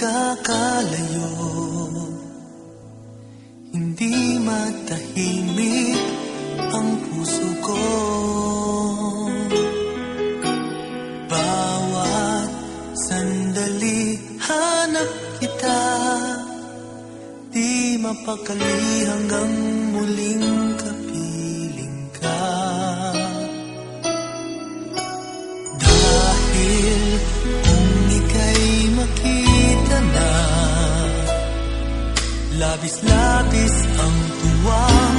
magkakalayo, hindi matahimik ang puso ko. Bawat sandali hanap kita, di mapakali hanggang muling kapiling ka. Dahil kung ika'y makita na, labis-labis ang tuwang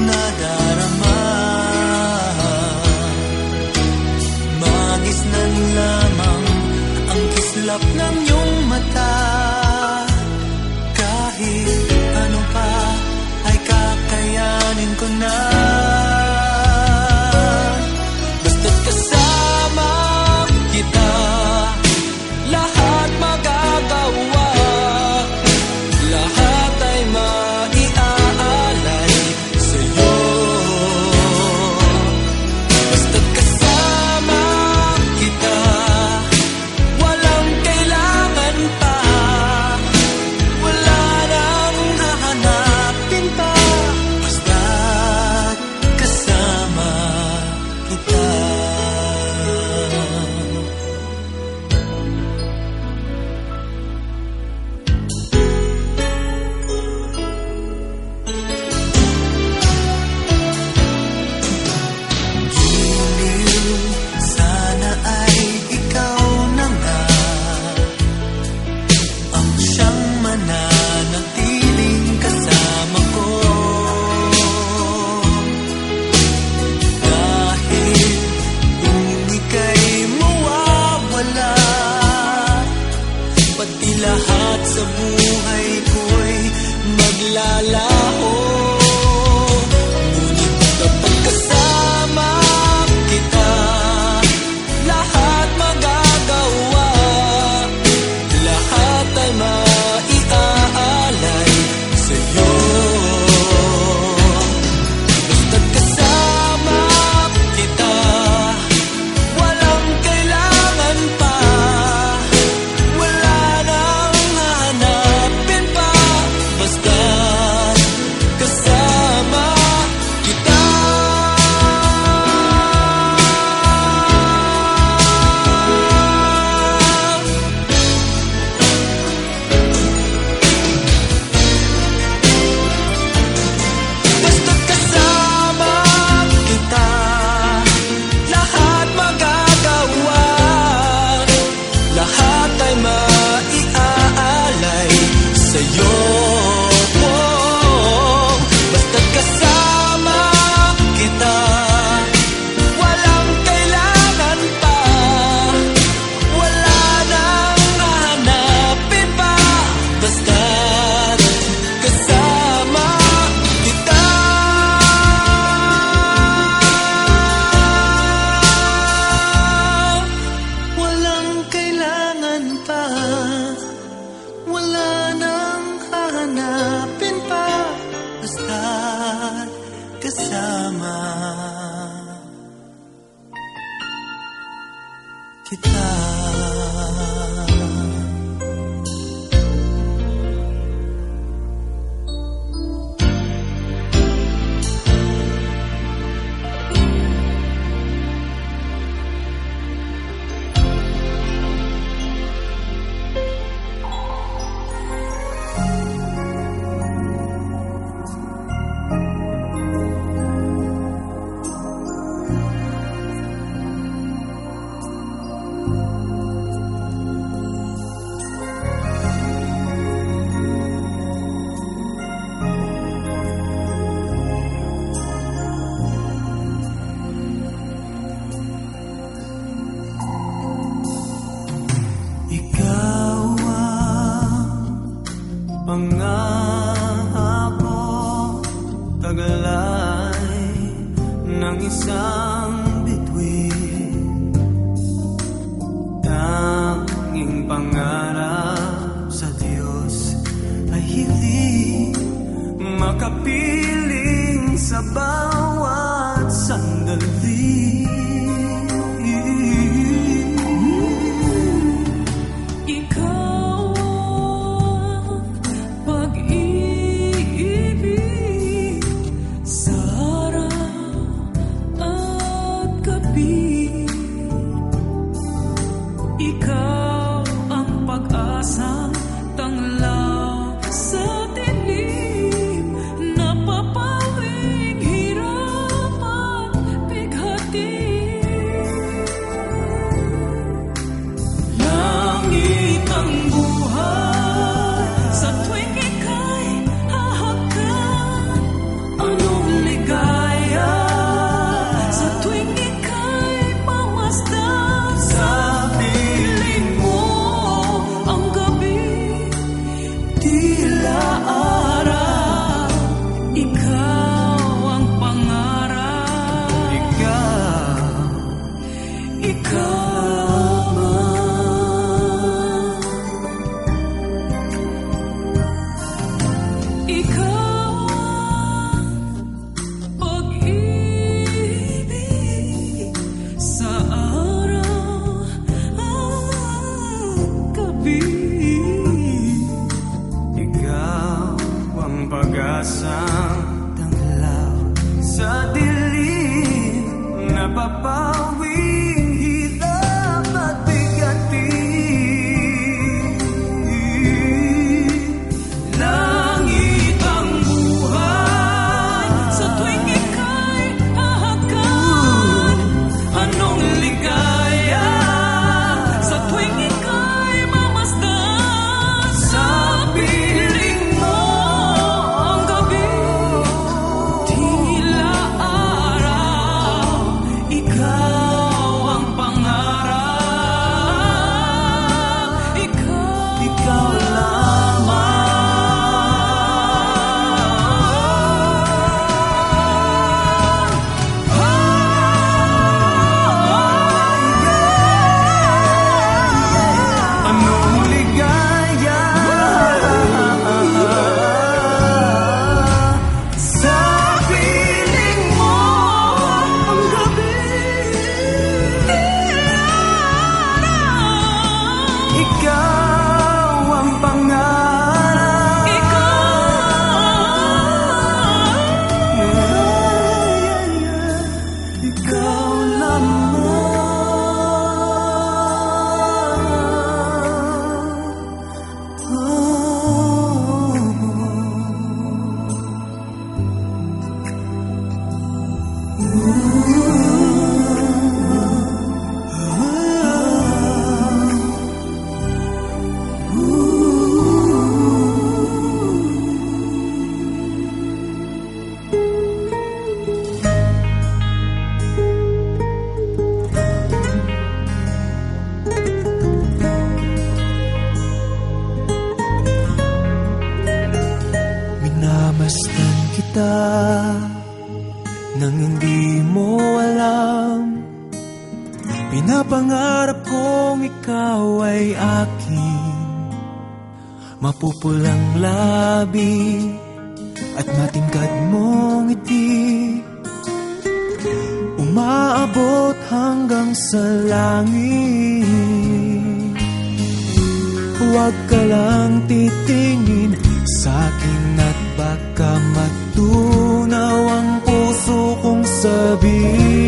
nadarama. Magisnan lamang ang kislap ng iyong mata. Kahit ano pa ay kakayanin ko na. Basta't kasama kita, lahat magagawa. Lahat ay maiaalay sa'yo. Basta't kasama kita, walang kailangan pa. Wala nang hahanapin pa. Basta't kasama kita. Giliw, sana ay ikaw na nga ang siyang mananatiling kasama ko. Dahil kung ika'y mawawala, pati lahat sa buhay ko'y maglalaho. Ngunit kapag kasama kita, lahat magagawa. Lahat ay maiaalay sa'yo. Basta't kasama kita, walang kailangan pa. Wala nang hahanapin pa. Basta't makapiling sa bawat sandali. Ikaw ang pag-ibig sa araw at gabi. Ikaw ang pag-asang tanglaw sa dilim, napapawing hirap at bighati. Langit ang buhay sa tuwing ika'y hahagan. Anong ligaya sa tuwing ika'y mamasdan. Sa piling mo ang gabi, tila araw. Ikaw ang pangarap. Ikaw Ikaw ang pag-ibig sa araw at gabi. Ikaw ang pag-asang tanglaw sa dilim, napapawing hirap at bigati. Langit ang buhay Sa tuwing ika'y hahagan. Anong ligaya sa tuwing ika'y mamasdan. Sa piling mo ang gabi, tila araw. Ikaw ang pangarap. ikaw Anong ligaya sa piling mo ang gabi. Ikaw ang pangarap. Ikaw Minamasdan kita nang hindi mo alam. Pinapangarap kong ikaw ay akin. Mapupulang labi at matingkad mong ngiti, umaabot hanggang sa langit. Huwag ka lang titingin sa'kin at baka matunaw ang puso kong sabihin.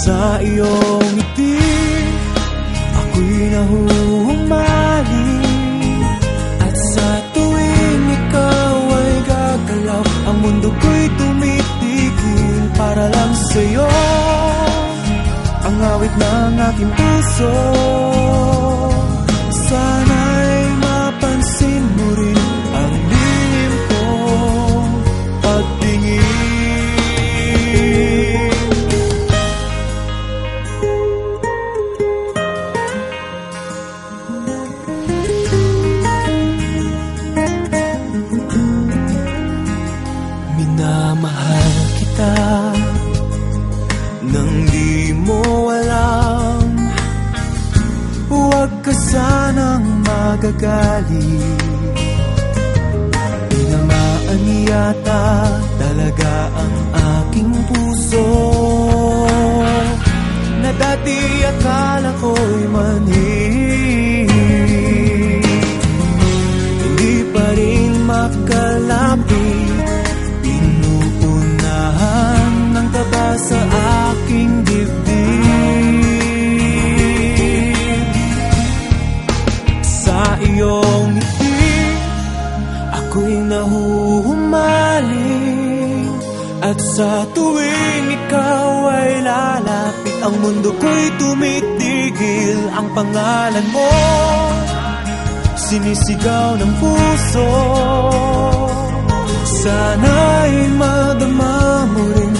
Sa iyong ngiti, ako'y nahuhumaling. At sa tuwing ikaw ay gagalaw, ang mundo ko'y tumitigil para lang sa'yo. Ang awit ng aking puso, sana'y mapansin mo rin ang lihim kong pagtingin. Minamahal kita nang di mo alam. Huwag ka sanang magagalit. yata talaga ang aking puso, na dati akala ko'y manhid, hindi pa rin makalapit. Pinuunahan ng taba sa aking dibdib. Sa iyong ngiti ako'y nahuhumaling, at sa tuwing ikaw ay lalapit, ang mundo ko'y tumitigil. Ang pangalan mo sinisigaw ng puso, sana'y madama mo rin